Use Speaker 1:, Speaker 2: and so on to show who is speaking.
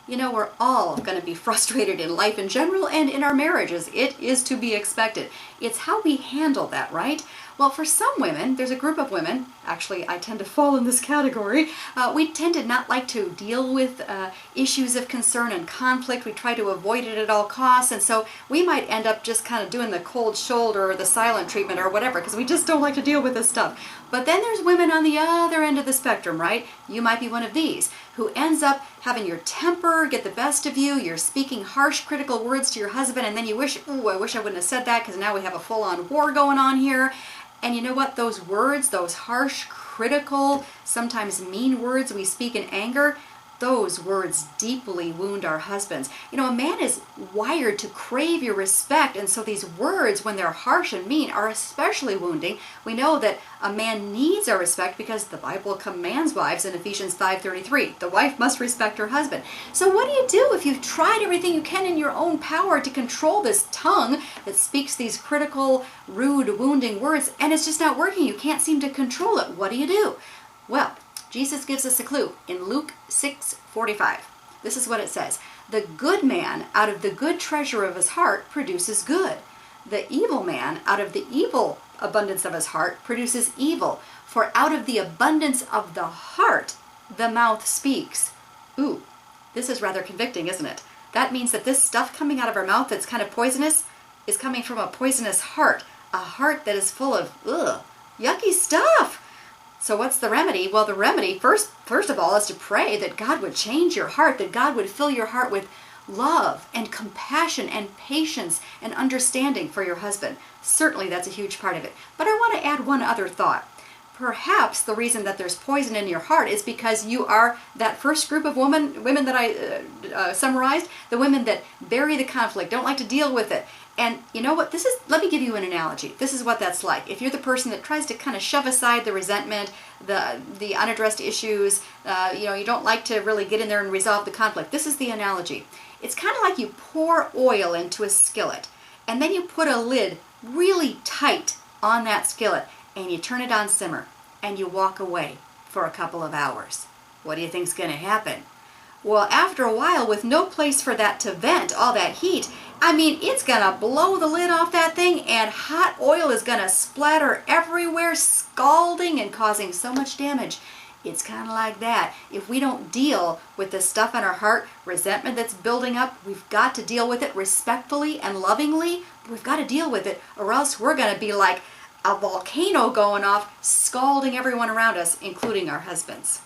Speaker 1: You know, we're all going to be frustrated in life in general and in our marriages. It is to be expected. It's how we handle that, right? Well, for some women, there's a group of women, actually I tend to fall in this category, we tend to not like to deal with issues of concern and conflict. We try to avoid it at all costs, and so we might end up just kind of doing the cold shoulder or the silent treatment or whatever, because we just don't like to deal with this stuff. But then there's women on the other end of the spectrum, right? You might be one of these, who ends up having your temper get the best of you. You're speaking harsh, critical words to your husband, and then you wish, ooh, I wish I wouldn't have said that, because now we have a full-on war going on here. And you know what? Those words, those harsh, critical, sometimes mean words we speak in anger, those words deeply wound our husbands. You know, a man is wired to crave your respect, and so these words, when they're harsh and mean, are especially wounding. We know that a man needs our respect because the Bible commands wives in Ephesians 5:33. The wife must respect her husband. So what do you do if you've tried everything you can in your own power to control this tongue that speaks these critical, rude, wounding words, and it's just not working? You can't seem to control it. What do you do? Well, Jesus gives us a clue in Luke 6:45. This is what it says. The good man out of the good treasure of his heart produces good. The evil man out of the evil abundance of his heart produces evil. For out of the abundance of the heart, the mouth speaks. Ooh, this is rather convicting, isn't it? That means that this stuff coming out of our mouth that's kind of poisonous is coming from a poisonous heart. A heart that is full of, yucky stuff. So what's the remedy? Well, the remedy, first of all, is to pray that God would change your heart, that God would fill your heart with love and compassion and patience and understanding for your husband. Certainly that's a huge part of it. But I want to add one other thought. Perhaps the reason that there's poison in your heart is because you are that first group of women that I summarized, the women that bury the conflict, don't like to deal with it. And you know what? Let me give you an analogy. This is what that's like. If you're the person that tries to kind of shove aside the resentment, the unaddressed issues, you don't like to really get in there and resolve the conflict. This is the analogy. It's kind of like you pour oil into a skillet, and then you put a lid really tight on that skillet, and you turn it on simmer, and you walk away for a couple of hours. What do you think's going to happen? Well, after a while, with no place for that to vent, all that heat, it's going to blow the lid off that thing, and hot oil is going to splatter everywhere, scalding and causing so much damage. It's kind of like that. If we don't deal with this stuff in our heart, resentment that's building up, we've got to deal with it respectfully and lovingly. We've got to deal with it, or else we're going to be like a volcano going off, scalding everyone around us, including our husbands.